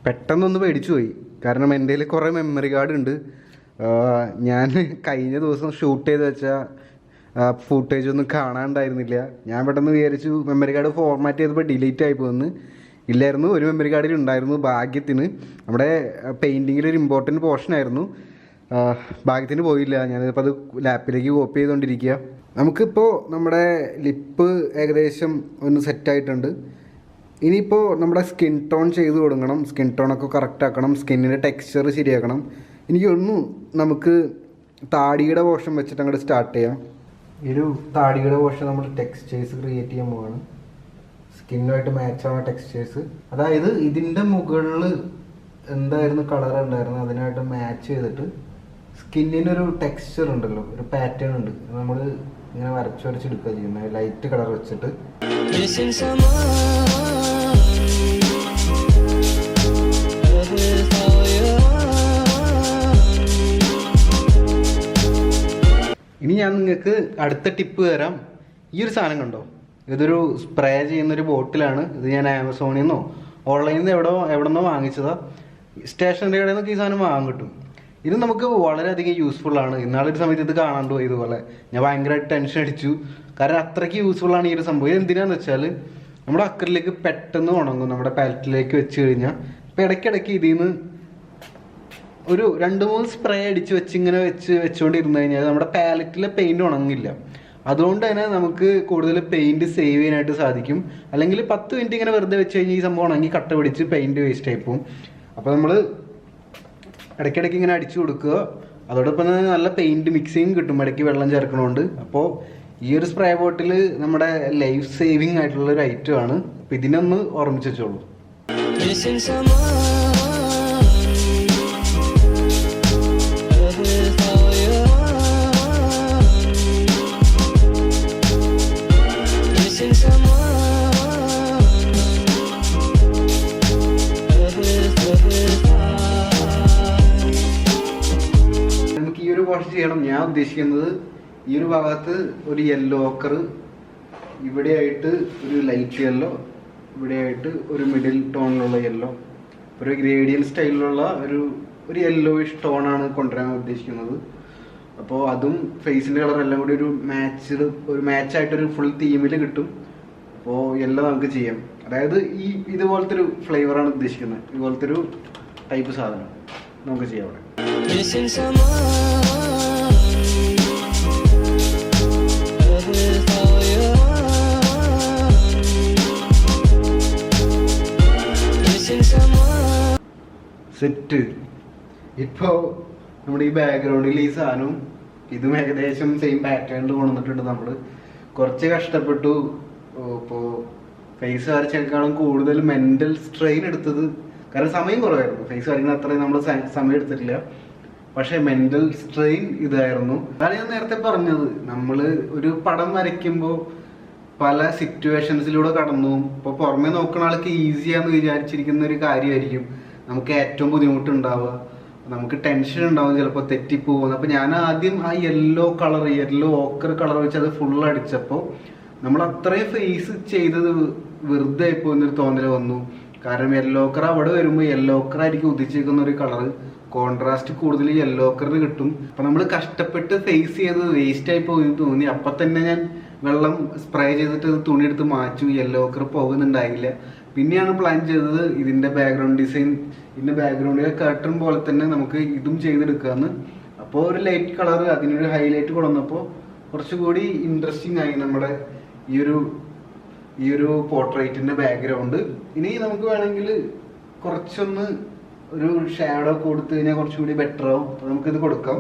പെട്ടെന്നൊന്ന് പേടിച്ചു പോയി. കാരണം എൻ്റെ കയ്യിൽ കുറേ മെമ്മറി കാർഡ് ഉണ്ട്. ഞാൻ കഴിഞ്ഞ ദിവസം ഷൂട്ട് ചെയ്ത് വെച്ച ഫുട്ടേജ് ഒന്നും കാണാണ്ടായിരുന്നില്ല. ഞാൻ പെട്ടെന്ന് വിചാരിച്ചു മെമ്മറി കാർഡ് ഫോർമാറ്റ് ചെയ്തപ്പോൾ ഡിലീറ്റ് ആയി പോകുന്നു. ഇല്ലായിരുന്നു, ഒരു മെമ്മറി കാർഡിൽ ഉണ്ടായിരുന്നു. ഭാഗ്യത്തിന് നമ്മുടെ പെയിൻറ്റിങ്ങിലൊരു ഇമ്പോർട്ടൻറ്റ് പോർഷൻ ആയിരുന്നു. ഭാഗ്യത്തിന് പോയില്ല. ഞാനിപ്പോൾ അത് ലാപ്പിലേക്ക് കോപ്പി ചെയ്തുകൊണ്ടിരിക്കുക. നമുക്കിപ്പോൾ നമ്മുടെ ലിപ്പ് ഏകദേശം ഒന്ന് സെറ്റായിട്ടുണ്ട്. ഇനിയിപ്പോൾ നമ്മുടെ സ്കിൻ ടോൺ ചെയ്ത് കൊടുക്കണം. സ്കിൻ ടോണൊക്കെ കറക്റ്റ് ആക്കണം. സ്കിന്നിൻ്റെ ടെക്സ്ചർ ശരിയാക്കണം. എനിക്കൊന്നും നമുക്ക് താടിയുടെ പോർഷൻ വെച്ചിട്ട് അങ്ങോട്ട് സ്റ്റാർട്ട് ചെയ്യാം. ഈ ഒരു താടിയുടെ പോർഷൻ നമ്മൾ ടെക്സ്ചേഴ്സ് ക്രിയേറ്റ് ചെയ്യാൻ പോവാണ്. സ്കിന്നുമായിട്ട് മാച്ച് ആവുന്ന ടെക്സ്ചേഴ്സ്, അതായത് ഇതിൻ്റെ മുകളിൽ എന്തായിരുന്നു കളർ ഉണ്ടായിരുന്നത് അതിനായിട്ട് മാച്ച് ചെയ്തിട്ട് സ്കിന്നിനൊരു ടെക്സ്ചർ ഉണ്ടല്ലോ, ഒരു പാറ്റേൺ ഉണ്ട്. നമ്മൾ ഇങ്ങനെ വരച്ചെടുക്കുക ചെയ്യുന്നത് ലൈറ്റ് കളർ വെച്ചിട്ട്. ഇനി ഞാൻ നിങ്ങൾക്ക് അടുത്ത ടിപ്പ് തരാം. ഈ ഒരു സാധനം കണ്ടോ, ഇതൊരു സ്പ്രേ ചെയ്യുന്നൊരു ബോട്ടിലാണ്. ഇത് ഞാൻ ആമസോണിൽ നിന്നോ ഓൺലൈനിൽ നിന്ന് എവിടെ നിന്നോ വാങ്ങിച്ചതാ. സ്റ്റേഷനറി കടയിൽ നിന്നൊക്കെ ഈ സാധനം വാങ്ങാൻ കിട്ടും. ഇത് നമുക്ക് വളരെയധികം യൂസ്ഫുൾ ആണ്. ഇന്നാളൊരു സമയത്ത് ഇത് കാണാണ്ട് പോയി. ഇതുപോലെ ഞാൻ ഭയങ്കരമായിട്ട് ടെൻഷൻ അടിച്ചു. കാരണം അത്രയ്ക്ക് യൂസ്ഫുൾ ആണ് ഈ ഒരു സംഭവം. ഇത് എന്തിനാന്ന് വെച്ചാൽ നമ്മുടെ അക്രിലിക് പെട്ടെന്ന് ഉണങ്ങും നമ്മുടെ പാലറ്റിലേക്ക് വെച്ച് കഴിഞ്ഞാൽ. ഇപ്പം ഇടയ്ക്കിടയ്ക്ക് ഇതിൽ നിന്ന് ഒരു 2-3 സ്പ്രേ അടിച്ച് ഇങ്ങനെ വെച്ചുകൊണ്ടിരുന്നു കഴിഞ്ഞാൽ നമ്മുടെ പാലറ്റിലെ പെയിൻറ് ഉണങ്ങില്ല. അതുകൊണ്ട് തന്നെ നമുക്ക് കൂടുതൽ പെയിൻറ് സേവ് ചെയ്യാനായിട്ട് സാധിക്കും. അല്ലെങ്കിൽ 10 മിനിറ്റ് ഇങ്ങനെ വെറുതെ വെച്ച് കഴിഞ്ഞാൽ ഈ സംഭവം ഉണങ്ങി കട്ട പിടിച്ച് പെയിൻറ് വേസ്റ്റ് ആയി പോകും. അപ്പോൾ നമ്മൾ ഇടയ്ക്കിടയ്ക്ക് ഇങ്ങനെ അടിച്ചു കൊടുക്കുക. അതോടൊപ്പം തന്നെ നല്ല പെയിൻറ് മിക്സിങ് കിട്ടും ഇടയ്ക്ക് വെള്ളം ചേർക്കണോണ്ട്. അപ്പോൾ ഈ ഒരു സ്പ്രേ ബോട്ടിൽ നമ്മുടെ ലൈഫ് സേവിങ് ആയിട്ടുള്ള ഒരു ഐറ്റം ആണ്. അപ്പോൾ ഇതിനൊന്ന് ഓർമ്മിച്ച് വെച്ചോളൂ. നമുക്ക് ഈ ഒരു വാഷ് ചെയ്യണം. ഞാൻ ഉദ്ദേശിക്കുന്നത് ഈ ഒരു ഭാഗത്ത് ഒരു യെല്ലോ ഓക്കർ, ഇവിടെയായിട്ട് ഒരു ലൈറ്റ് യെല്ലോ, ഇവിടെയായിട്ട് ഒരു മിഡിൽ ടോണിലുള്ള യെല്ലോ, ഒരു ഗ്രേഡിയൻ സ്റ്റൈലിലുള്ള ഒരു യെല്ലോയിഷ് ടോണാണ് കൊണ്ടുവരാൻ ഉദ്ദേശിക്കുന്നത്. അപ്പോൾ അതും ഫേസിൻ്റെ കളർ എല്ലാം കൂടി ഒരു മാച്ചായിട്ടൊരു ഫുൾ തീമിൽ കിട്ടും. അപ്പോൾ യെല്ലോ നമുക്ക് ചെയ്യാം. അതായത് ഇതുപോലത്തെ ഒരു ഫ്ലേവറാണ് ഉദ്ദേശിക്കുന്നത്. ഇതുപോലത്തെ ഒരു ടൈപ്പ് സാധനം നമുക്ക് ചെയ്യാം അവിടെ. സെറ്റ്. ഇപ്പോൾ നമ്മുടെ ഈ ബാക്ക്ഗ്രൗണ്ടിൽ ഈ സാധനവും ഇതും ഏകദേശം സെയിം പാറ്റേണിൽ കൊണ്ടുവന്നിട്ടുണ്ട്. നമ്മൾ കുറച്ച് കഷ്ടപ്പെട്ടു. ഇപ്പോൾ ഫേസ് വരച്ചേക്കാളും കൂടുതൽ മെൻ്റൽ സ്ട്രെയിൻ എടുത്തത്, കാരണം സമയം കുറവായിരുന്നു. ഫേസ് വരയ്ക്കുന്ന അത്രയും നമ്മൾ സമയം എടുത്തിട്ടില്ല. പക്ഷേ മെൻ്റൽ സ്ട്രെയിൻ ഇതായിരുന്നു. അതാണ് ഞാൻ നേരത്തെ പറഞ്ഞത്. നമ്മൾ ഒരു പടം വരയ്ക്കുമ്പോൾ പല സിറ്റുവേഷൻസിലൂടെ കടന്നു. ഇപ്പോൾ പുറമേ നോക്കുന്ന ആൾക്ക് ഈസിയാന്ന് വിചാരിച്ചിരിക്കുന്ന ഒരു കാര്യമായിരിക്കും നമുക്ക് ഏറ്റവും ബുദ്ധിമുട്ടുണ്ടാവുക. നമുക്ക് ടെൻഷൻ ഉണ്ടാവും, ചിലപ്പോൾ തെറ്റിപ്പോകുന്നു. അപ്പോൾ ഞാൻ ആദ്യം ആ യെല്ലോ ഓക്കർ കളർ വെച്ച് അത് ഫുൾ അടിച്ചപ്പോൾ നമ്മൾ അത്രയും ഫേസ് ചെയ്തത് വെറുതെ ഇപ്പോൾ എന്നൊരു തോന്നൽ വന്നു. കാരണം യെല്ലോ ഓക്കർ അവിടെ വരുമ്പോൾ യെല്ലോ ഓക്കർ ആയിരിക്കും ഉദിച്ചിരിക്കുന്ന ഒരു കളറ്. കോൺട്രാസ്റ്റ് കൂടുതൽ യെല്ലോ ഓക്കറിന് കിട്ടും. അപ്പം നമ്മൾ കഷ്ടപ്പെട്ട് ഫേസ് ചെയ്തത് വേസ്റ്റ് ആയി പോയി തോന്നി. അപ്പം തന്നെ ഞാൻ വെള്ളം സ്പ്രേ ചെയ്തിട്ട് തുണി എടുത്ത് മാച്ചു. Yellow ochre പോകുന്നുണ്ടായില്ല. പിന്നെയാണ് പ്ലാൻ ചെയ്തത് ഇതിൻ്റെ ബാക്ക്ഗ്രൗണ്ട് ഡിസൈൻ, ഇതിൻ്റെ ബാക്ക്ഗ്രൗണ്ടിലെ കർട്ടൺ പോലെ തന്നെ നമുക്ക് ഇതും ചെയ്തെടുക്കാമെന്ന്. അപ്പോൾ ഒരു ലൈറ്റ് കളർ, അതിനൊരു ഹൈലൈറ്റ് കൊണ്ടുവന്നപ്പോൾ കുറച്ചുകൂടി ഇൻട്രസ്റ്റിംഗ് ആയി നമ്മുടെ ഈ ഒരു പോർട്രേറ്റിൻ്റെ ബാക്ക്ഗ്രൗണ്ട്. ഇനി നമുക്ക് വേണമെങ്കിൽ കുറച്ചൊന്ന് ഒരു ഷാഡോ കൊടുത്തു കഴിഞ്ഞാൽ കുറച്ചുകൂടി ബെറ്റർ ആവും. അപ്പോൾ നമുക്കിത് കൊടുക്കാം.